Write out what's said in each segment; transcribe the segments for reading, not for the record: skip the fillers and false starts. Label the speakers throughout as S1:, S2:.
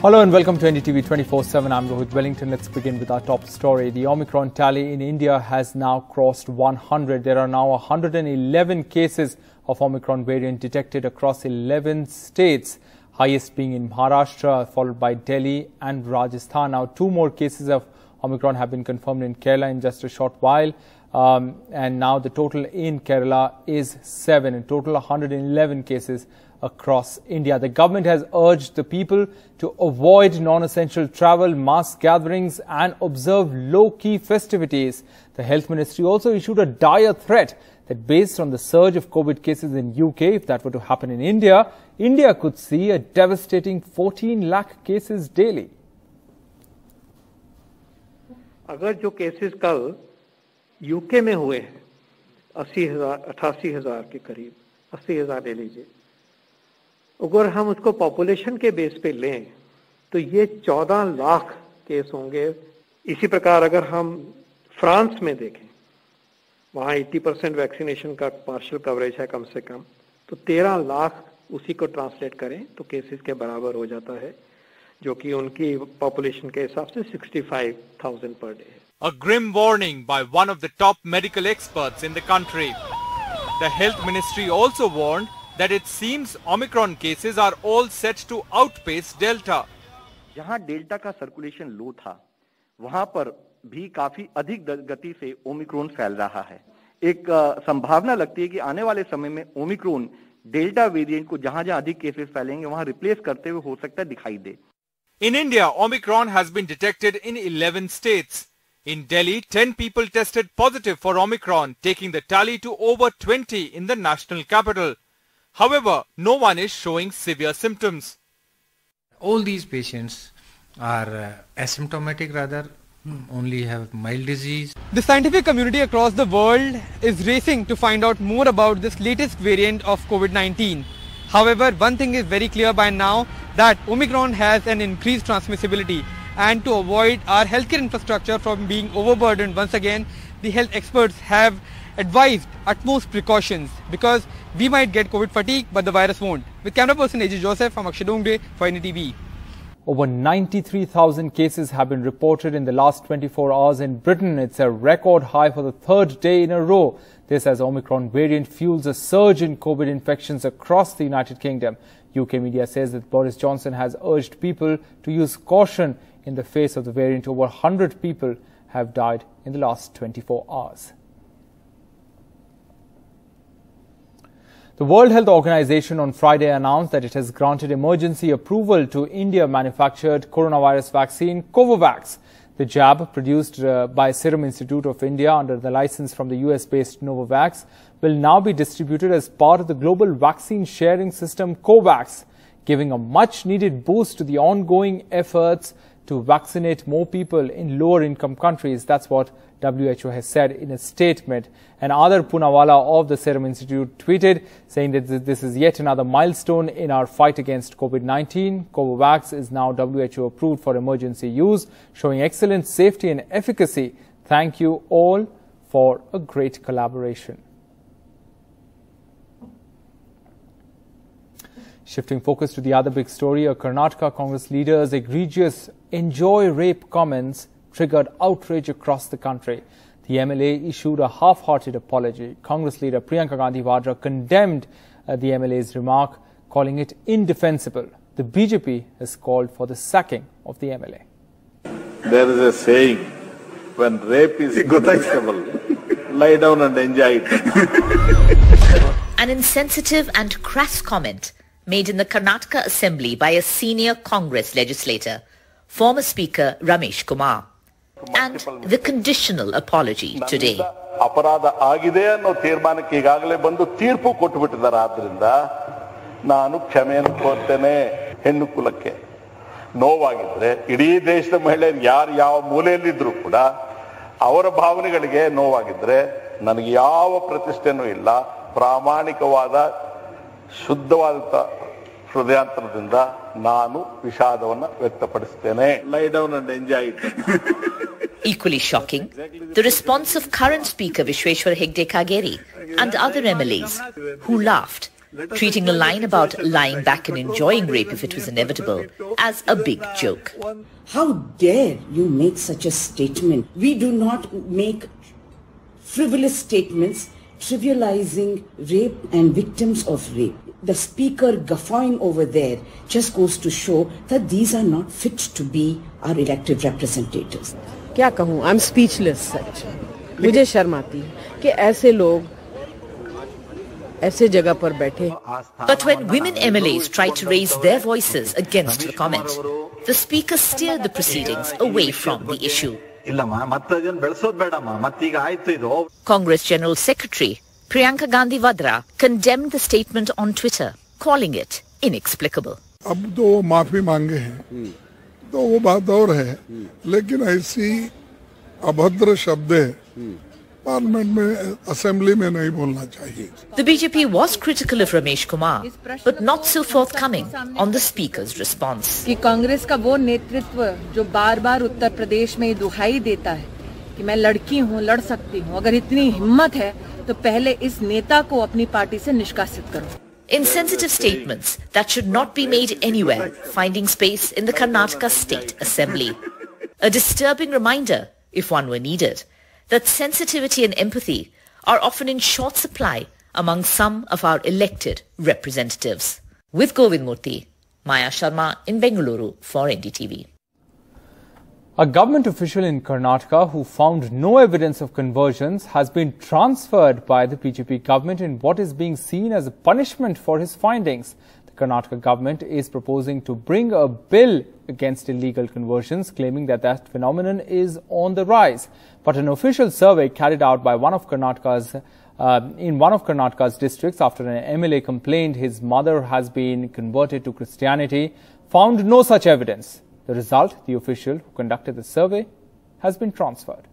S1: Hello and welcome to NDTV 24/7. I'm Rohit Wellington. Let's begin with our top story. The Omicron tally in India has now crossed 100. There are now 111 cases of Omicron variant detected across 11 states, highest being in Maharashtra, followed by Delhi and Rajasthan. Now, 2 more cases of Omicron have been confirmed in Kerala in just a short while. And now the total in Kerala is 7. In total, 111 cases across India. The government has urged the people to avoid non-essential travel, mass gatherings and observe low-key festivities. The Health Ministry also issued a dire threat that based on the surge of COVID cases in UK, if that were to happen in India, India could see a devastating 14 lakh cases daily.
S2: अगर जो cases कल UK में हुए हैं 88,000 के करीब 80,000 ले लीजिए, अगर हम उसको पॉपुलेशन के बेस पे लें तो ये 14 लाख केस होंगे। इसी प्रकार अगर हम फ्रांस में देखें, वहाँ 80% वैक्सीनेशन का पार्शियल कवरेज है कम से कम, तो 13 लाख उसी को ट्रांसलेट करें तो केसेस के बराबर हो जाता है, जो कि उनकी पॉपुलेशन के हिसाब से 65,000 पर डे है।
S3: A grim warning by one of the top medical experts in the country. The Health Ministry also warned that it seems Omicron cases are all set to outpace Delta.
S4: जहां delta का circulation लो था, वहां पर भी काफी अधिक गति से ओमिक्रॉन फैल रहा है। एक संभावना लगती है कि आने वाले समय में ओमिक्रॉन डेल्टा वेरिएंट को जहां-जहां अधिक केसेस फैलेंगे वहां रिप्लेस करते हुए हो सकता है दिखाई दे।
S3: In India, Omicron has been detected in 11 states. In Delhi, 10 people tested positive for Omicron, taking the tally to over 20 in the national capital. However, no one is showing severe symptoms.
S5: All these patients are asymptomatic, rather, only have mild disease.
S6: The scientific community across the world is racing to find out more about this latest variant of COVID-19. However, one thing is very clear by now, that Omicron has an increased transmissibility, and to avoid our healthcare infrastructure from being overburdened once again, the health experts have advised utmost precautions, because we might get COVID fatigue but the virus won't. With camera person AJ Joseph, I'm Akshay Dongre for NDTV.
S1: Over 93,000 cases have been reported in the last 24 hours in Britain. It's a record high for the 3rd day in a row. This as Omicron variant fuels a surge in COVID infections across the United Kingdom. UK media says that Boris Johnson has urged people to use caution in the face of the variant. Over 100 people have died in the last 24 hours. The World Health Organization on Friday announced that it has granted emergency approval to India-manufactured coronavirus vaccine Covovax. The jab, produced by Serum Institute of India under the license from the US-based Novavax, will now be distributed as part of the global vaccine sharing system COVAX, giving a much-needed boost to the ongoing efforts to vaccinate more people in lower-income countries. That's what WHO has said in a statement. And Adar Poonawala of the Serum Institute tweeted, saying that this is yet another milestone in our fight against COVID-19. Covovax is now WHO approved for emergency use, showing excellent safety and efficacy. Thank you all for a great collaboration. Shifting focus to the other big story, a Karnataka Congress leader's egregious enjoy rape comments triggered outrage across the country. The MLA issued a half-hearted apology. Congress leader Priyanka Gandhi Vadra condemned the MLA's remark, calling it indefensible. The BJP has called for the sacking of the MLA.
S7: There is a saying, when rape is indefensible, lie down and enjoy it.
S8: An insensitive and crass comment made in the Karnataka Assembly by a senior Congress legislator, former Speaker Ramesh Kumar, and the conditional apology today.
S7: ಅಪರಾಧ ಆಗಿದೆ ಅನ್ನೋ ತೀರ್ಮಾನಕ್ಕೆ ಈಗಾಗಲೇ ಬಂದು ತೀರ್ಪು ಕೊಟ್ಟುಬಿಟ್ಟಿದ್ದಾರೆ. ಆದ್ದರಿಂದ ನಾನು ಕ್ಷಮೆಯನ್ನು ಕೋರ್ತೇನೆ. ಹೆಣ್ಣು ಕುಲಕ್ಕೆ ನೋವಾಗಿದ್ರೆ ಇಡೀ ದೇಶದ ಮಹಿಳೆಯರು ಯಾರು ಯಾವ ಮೂಲೆಯಲ್ಲಿದ್ರೂ ಕೂಡ ಅವರ ಭಾವನೆಗಳಿಗೆ ನೋವಾಗಿದ್ರೆ ನನಗೆ ಯಾವ ಪ್ರತಿಷ್ಠೆನೂ ಇಲ್ಲ. ಪ್ರಾಮಾಣಿಕವಾದ ಶುದ್ಧವಾದ ಹೃದಯಾಂತರದಿಂದ ನಾನು ವಿಷಾದವನ್ನು ವ್ಯಕ್ತಪಡಿಸುತ್ತೇನೆ. Lie down and enjoy it.
S8: Equally shocking, the response of current Speaker Vishweshwar Hegde Kageri and other MLAs who laughed treating a line about lying back and enjoying rape if it was inevitable as a big joke.
S9: How dare you make such a statement? We do not make frivolous statements trivializing rape and victims of rape. The speaker guffawing over there just goes to show that these are not fit to be our elected representatives.
S10: क्या कहूँ? I'm speechless. सच मुझे शर्म आती है कि ऐसे लोग ऐसे जगह पर बैठे.
S8: But when women MLAs tried to raise their voices against the comment, the speaker steered the proceedings away from the issue. Congress General Secretary Priyanka Gandhi Vadra condemned the statement on Twitter, calling it inexplicable.
S11: अब तो माफी मांगे हैं, तो वो बात और है, लेकिन ऐसी अभद्र शब्द पार्लियामेंट में, असेंबली में नहीं बोलना चाहिए.
S8: The BJP was critical of Ramesh Kumar, but not so forthcoming on the speaker's response.
S12: कि कांग्रेस का वो नेतृत्व जो बार-बार उत्तर प्रदेश में दुहाई देता है कि मैं लड़की हूँ, लड़ सकती हूँ, अगर इतनी हिम्मत है तो पहले इस नेता को अपनी पार्टी से निष्कासित करो.
S8: Insensitive statements that should not be made anywhere, finding space in the Karnataka State Assembly. A disturbing reminder, if one were needed, that sensitivity and empathy are often in short supply among some of our elected representatives. With Govind Murthy, Maya Sharma in Bengaluru for NDTV.
S1: A government official in Karnataka who found no evidence of conversions has been transferred by the BJP government in what is being seen as a punishment for his findings. The Karnataka government is proposing to bring a bill against illegal conversions, claiming that that phenomenon is on the rise. But an official survey carried out by one of Karnataka's districts after an MLA complained his mother has been converted to Christianity found no such evidence. The result, the official who conducted the survey has been transferred.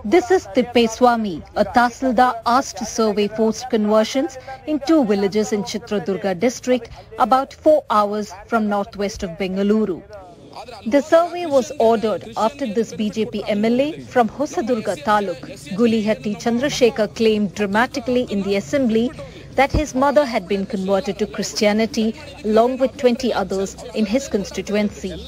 S13: This is Tippeswamy, a Tahsildar asked to survey forced conversions in 2 villages in Chitradurga district, about 4 hours from northwest of Bengaluru. The survey was ordered after this BJP MLA from Hosadurga Taluk, Gulihetti Chandrasekhar, claimed dramatically in the assembly that his mother had been converted to Christianity along with 20 others in his constituency.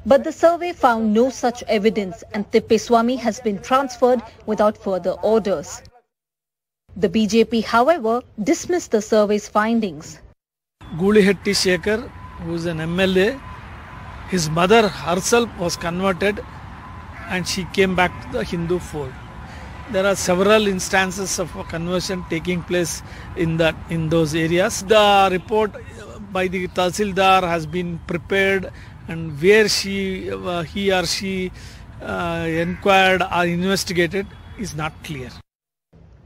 S13: But the survey found no such evidence and Tippeswamy has been transferred without further orders. The BJP, however, dismissed the survey's findings.
S14: Gulihetti Shekhar, who is an MLA, his mother herself was converted and she came back to the Hindu fold. There are several instances of conversion taking place in those areas. The report by the Tahsildar has been prepared, and where he or she inquired or investigated is not clear.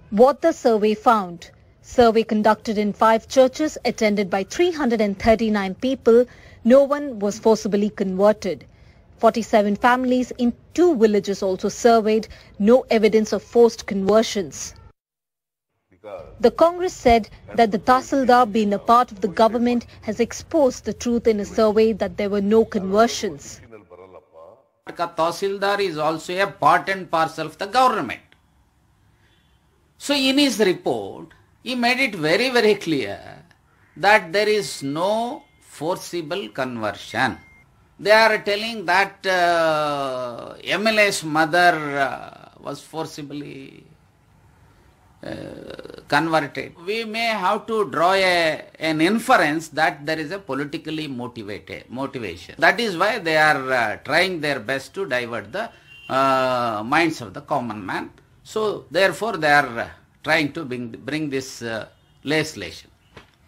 S13: What the survey found: survey conducted in 5 churches attended by 339 people. No one was forcibly converted. 47 families in 2 villages also surveyed. No evidence of forced conversions. The Congress said that the Tahsildar, being a part of the government, has exposed the truth in a survey that there were no conversions.
S15: Tahsildar is also a part and parcel of the government. So in his report, he made it very, very clear that there is no forcible conversion. They are telling that MLA's mother was forcibly converted. We may have to draw an inference that there is a politically motivation. That is why they are trying their best to divert the minds of the common man. So therefore they are trying to bring this legislation,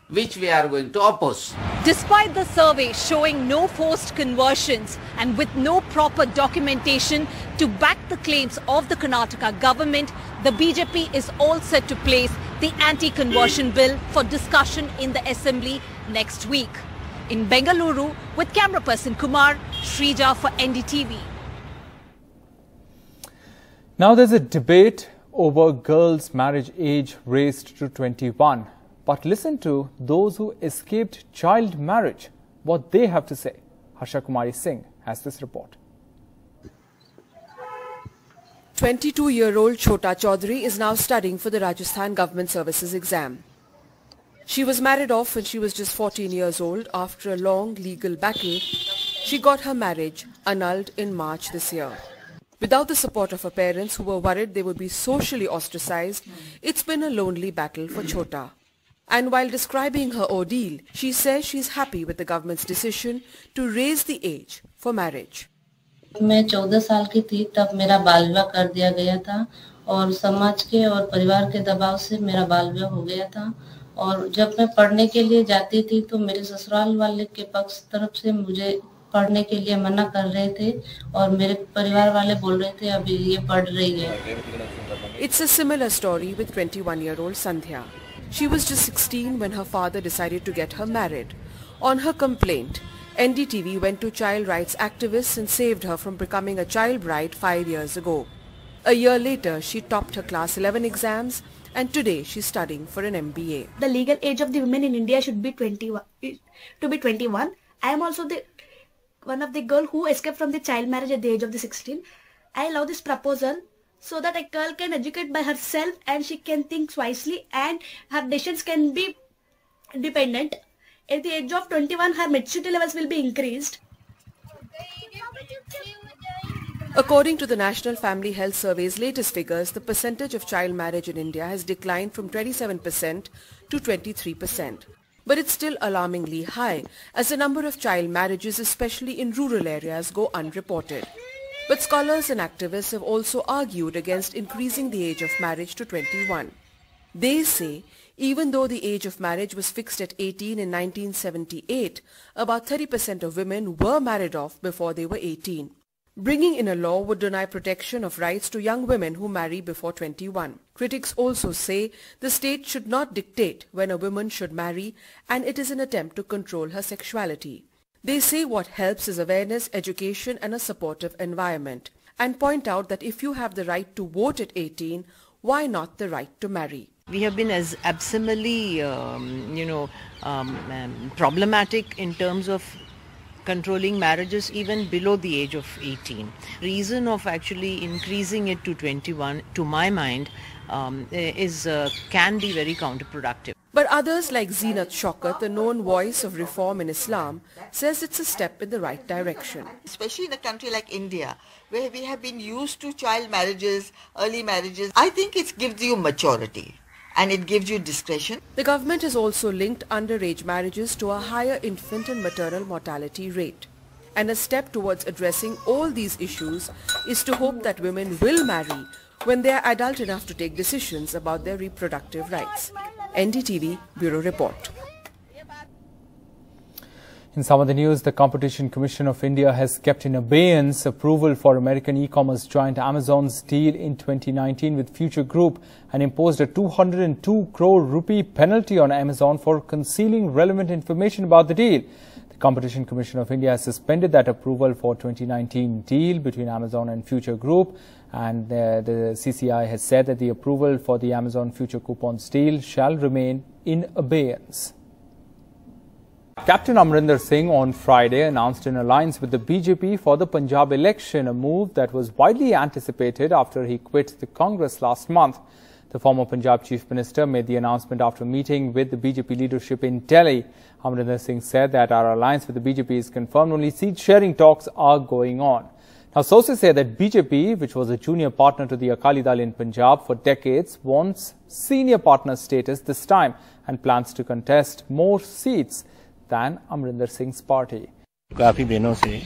S15: which we are going to oppose.
S16: Despite the survey showing no forced conversions and with no proper documentation to back the claims of the Karnataka government, the BJP is all set to place the anti-conversion bill for discussion in the assembly next week. In Bengaluru, with camera person Kumar, Shrija for NDTV.
S1: Now there's a debate over girls' marriage age raised to 21. But listen to those who escaped child marriage, what they have to say. Harsha Kumari Singh has this report.
S17: 22-year-old Chhota Chaudhary is now studying for the Rajasthan Government Services exam.
S10: She was married off when she was just 14 years old. After a long legal battle, she got her marriage annulled in March this year. Without the support of her parents, who were worried they would be socially ostracized, it's been a lonely battle for Chhota. And while describing her ordeal, she says she's happy with the government's decision to raise the age for marriage.
S17: मैं 14 साल की थी तब मेरा बाल विवाह कर दिया गया था और समाज के और परिवार के दबाव से मेरा बाल विवाह हो गया था और जब मैं पढ़ने के लिए जाती थी तो मेरे ससुराल वाले के पक्ष तरफ से मुझे पढ़ने के लिए मना कर रहे थे और मेरे परिवार वाले बोल रहे थे अभी ये पढ़ रही है.
S10: It's a similar story with 21-year-old Sandhya. She was just 16 when her father decided to get her married. On her complaint, NDTV went to child rights activists and saved her from becoming a child bride 5 years ago. A year later, she topped her class 11 exams and today she's studying for an MBA.
S18: The legal age of the women in India should be 21. I am also one of the girl who escaped from the child marriage at the age of the 16. I love this proposal so that a girl can educate by herself and she can think wisely and her decisions can be independent. At the age of 21, her maturity levels will be increased.
S10: According to the National Family Health Survey's latest figures, the percentage of child marriage in India has declined from 27% to 23%. But it's still alarmingly high, as the number of child marriages, especially in rural areas, go unreported. But scholars and activists have also argued against increasing the age of marriage to 21. They say, even though the age of marriage was fixed at 18 in 1978, about 30% of women were married off before they were 18. Bringing in a law would deny protection of rights to young women who marry before 21. Critics also say the state should not dictate when a woman should marry, and it is an attempt to control her sexuality. They say what helps is awareness, education and a supportive environment, and point out that if you have the right to vote at 18, why not the right to marry?
S19: We have been as abysmally, problematic in terms of controlling marriages even below the age of 18. Reason of actually increasing it to 21, to my mind, can be very counterproductive.
S10: But others like Zeenat Shaukat, the known voice of reform in Islam, says it's a step in the right direction.
S20: Especially in a country like India, where we have been used to child marriages, early marriages, I think it gives you maturity and it gives you discretion.
S10: The government has also linked underage marriages to a higher infant and maternal mortality rate. And a step towards addressing all these issues is to hope that women will marry when they are adult enough to take decisions about their reproductive rights. NDTV Bureau Report.
S1: In some of the news, the Competition Commission of India has kept in abeyance approval for American e-commerce giant Amazon's deal in 2019 with Future Group and imposed a 202 crore rupee penalty on Amazon for concealing relevant information about the deal. The Competition Commission of India has suspended that approval for 2019 deal between Amazon and Future Group, and the CCI has said that the approval for the Amazon Future Coupons deal shall remain in abeyance. Captain Amrinder Singh on Friday announced an alliance with the BJP for the Punjab election, a move that was widely anticipated after he quit the Congress last month. The former Punjab Chief Minister made the announcement after meeting with the BJP leadership in Delhi. Amrinder Singh said that our alliance with the BJP is confirmed, only seat-sharing talks are going on. Now, sources say that BJP, which was a junior partner to the Akali Dal in Punjab for decades, wants senior partner status this time and plans to contest more seats than Amrinder Singh's party.
S21: काफ़ी दिनों से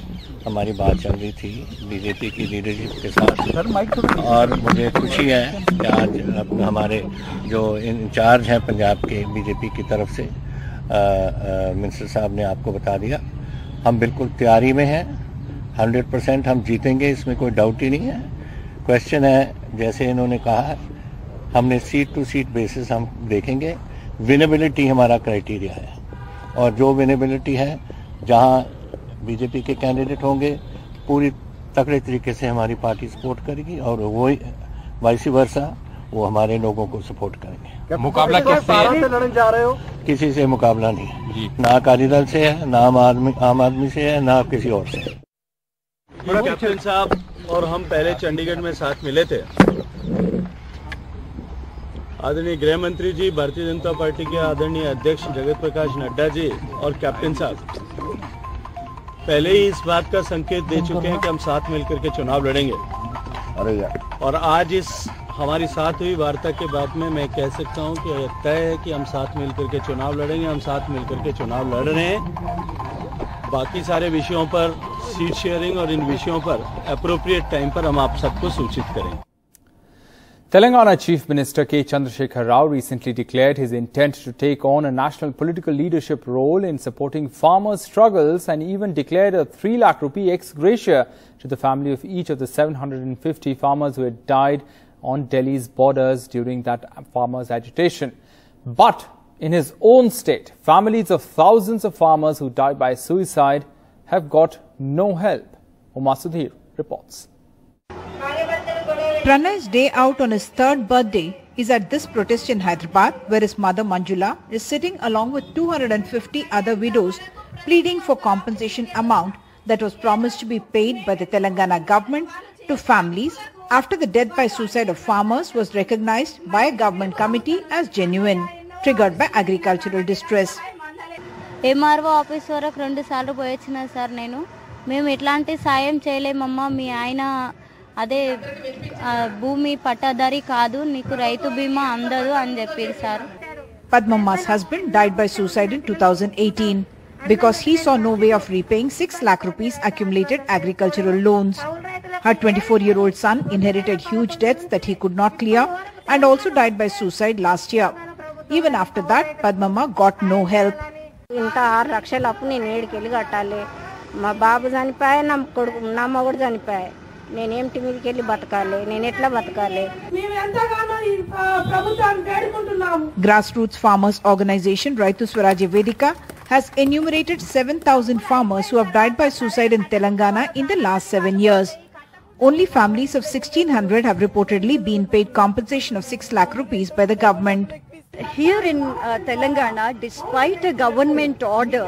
S21: हमारी बात चल रही थी BJP की leadership के साथ और मुझे खुशी है कि आज हमारे जो इंचार्ज हैं पंजाब के बीजेपी की तरफ से मिनिस्टर साहब ने आपको बता दिया। हम बिल्कुल तैयारी में हैं, 100% हम जीतेंगे, इसमें कोई डाउट ही नहीं है। क्वेश्चन है जैसे इन्होंने कहा, हमने सीट टू सीट बेसिस हम देखेंगे। विनेबिलिटी हमारा क्राइटेरिया है और जो विनेबिलिटी है जहां बीजेपी के कैंडिडेट होंगे पूरी तगड़े तरीके से हमारी पार्टी सपोर्ट करेगी और वो वाइस वर्सा वो हमारे लोगों को सपोर्ट करेंगे।
S22: मुकाबला किससे लड़ने जा रहे हो?
S21: किसी से मुकाबला नहीं, ना अकाली दल से है, ना आम आदमी से है, ना किसी और से।
S22: कैप्टन साहब और हम पहले चंडीगढ़ में साथ मिले थे,
S2: आदरणीय गृह मंत्री जी, भारतीय जनता पार्टी के आदरणीय अध्यक्ष जगत प्रकाश नड्डा जी और कैप्टन साहब पहले ही इस बात का संकेत दे चुके हैं कि हम साथ मिलकर के चुनाव लड़ेंगे। अरे यार, और आज इस हमारी साथ हुई वार्ता के बाद में मैं कह सकता हूं कि तय है कि हम साथ मिलकर के चुनाव लड़ेंगे। हम साथ मिलकर के चुनाव लड़ रहे हैं। बाकी सारे विषयों पर, सीट शेयरिंग और इन विषयों पर एप्रोप्रिएट टाइम पर हम आप सबको सूचित करेंगे।
S1: Telangana Chief Minister K. Chandrasekhar Rao recently declared his intent to take on a national political leadership role in supporting farmers' struggles and even declared a 3 lakh rupee ex gratia to the family of each of the 750 farmers who had died on Delhi's borders during that farmers' agitation. But in his own state, families of thousands of farmers who died by suicide have got no help. Umar Sudhir reports.
S4: Pranay's day out on his 3rd birthday is at this protest in Hyderabad, where his mother Manjula is sitting along with 250 other widows pleading for compensation amount that was promised to be paid by the Telangana government to families after the death by suicide of farmers was recognized by a government committee as genuine, triggered by agricultural distress.
S23: MRO office వరకు 2 సార్లు పోయొచ్చినా sir నేను మేము ఎట్లాంటి సాయం చేయలేమమ్మా మీ ఆయన అదే భూమి పట్టాదారి కాదు నీకు రైతు బీమా అందదు అని చెప్పారు sir.
S4: Padmamma's husband died by suicide in 2018 because he saw no way of repaying 6 lakh rupees accumulated agricultural loans. Her 24-year-old son inherited huge debts that he could not clear and also died by suicide last year. Even after that, Padmamma got no help.
S23: ఇంకా 6 లక్షల అప్పు నేను ఏడుకెళ్ళి కట్టాలి. మా బాబు చనిపోయా, నా మొగుడు చనిపోయా. నేనేంటి మీదకి వెళ్ళి బతకాలి, నేను ఎట్లా బతకాలి?
S4: Grassroots farmers organization Raitu Swarajya Vedika has enumerated 7,000 farmers who have died by suicide in Telangana in the last 7 years. Only families of 1,600 have reportedly been paid compensation of 6 lakh rupees by the government.
S24: Here in Telangana, despite a government order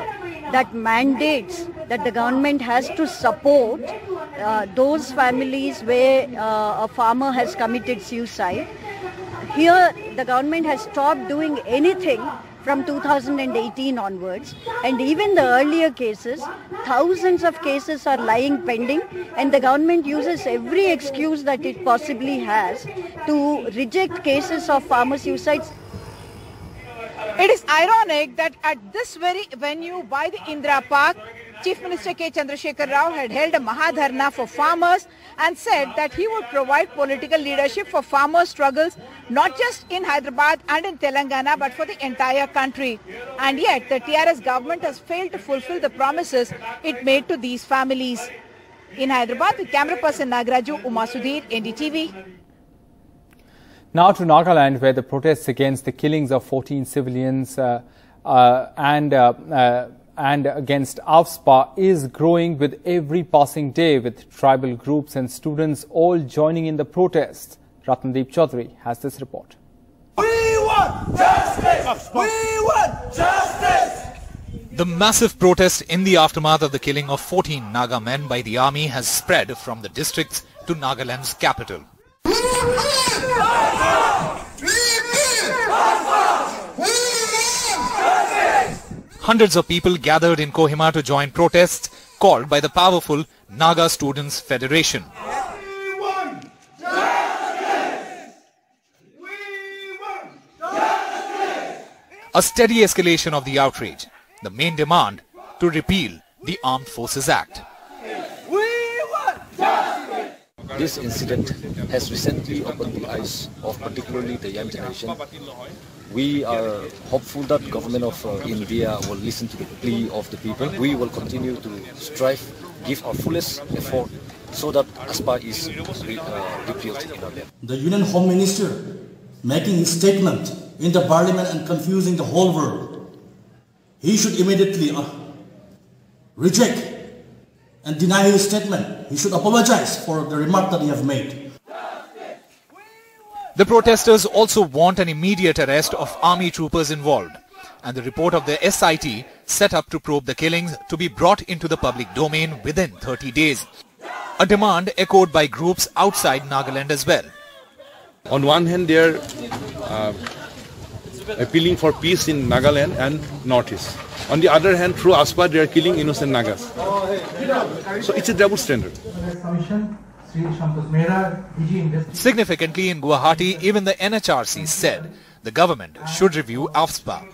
S24: that mandates that the government has to support those families where a farmer has committed suicide, here the government has stopped doing anything from 2018 onwards, and even the earlier cases, thousands of cases are lying pending, and the government uses every excuse that it possibly has to reject cases of farmer suicides.
S4: It is ironic that at this very venue by the Indira Park, Chief Minister K. Chandrasekhar Rao had held a Mahadharna for farmers and said that he would provide political leadership for farmers' struggles not just in Hyderabad and in Telangana but for the entire country. And yet the TRS government has failed to fulfill the promises it made to these families. In Hyderabad, with camera person Nagaraju, Umar Sudhir, NDTV.
S1: Now to Nagaland, where the protests against the killings of 14 civilians and against AFSPA is growing with every passing day, with tribal groups and students all joining in the protests. Ratnadeep Chaudhary has this report.
S25: We want justice! We want justice!
S3: The massive protest in the aftermath of the killing of 14 Naga men by the army has spread from the districts to Nagaland's capital. Hundreds of people gathered in Kohima to join protests called by the powerful Naga Students Federation. A steady escalation of the outrage, the main demand to repeal the Armed Forces Act.
S26: This incident has recently opened the eyes of particularly the young generation. We are hopeful that the government of India will listen to the plea of the people. We will continue to strive, give our fullest effort so that AFSPA is repealed in our land.
S27: The Union Home Minister making his statement in the parliament and confusing the whole world. He should immediately reject and deny his statement. He should apologize for the remark that he has made.
S3: The protesters also want an immediate arrest of army troopers involved, and the report of the SIT set up to probe the killings to be brought into the public domain within 30 days. A demand echoed by groups outside Nagaland as well.
S28: On one hand, they are
S5: appealing for peace in Nagaland and Northeast. On the other hand, through AFSPA, they are killing innocent Nagas. So it's a double standard.
S3: Significantly, in Guwahati, even the NHRC said the government should review AFSPA.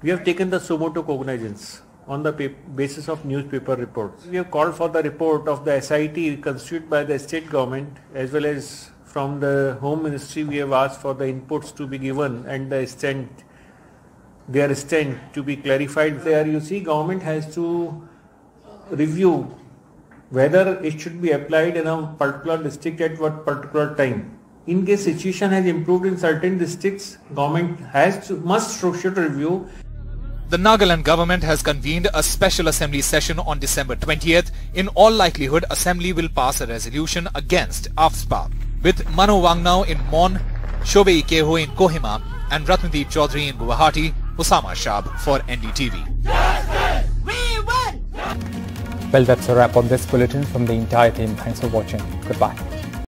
S6: We have taken the sumo to cognizance on the basis of newspaper reports. We have called for the report of the SIT constituted by the state government, as well as from the Home Ministry. We have asked for the inputs to be given and their extent to be clarified. There you see government has to review whether it should be applied in a particular district at what particular time. In case situation has improved in certain districts, government should review.
S3: The Nagaland government has convened a special assembly session on December 20th. In all likelihood, assembly will pass a resolution against AFSPA. With Mano Wangnao in Mon, Shobe Ikeho in Kohima and Ratnadeep Chaudhary in Guwahati, Usama Shab for NDTV.
S1: Well, that's a wrap on this bulletin from the entire team. Thanks for watching. Goodbye.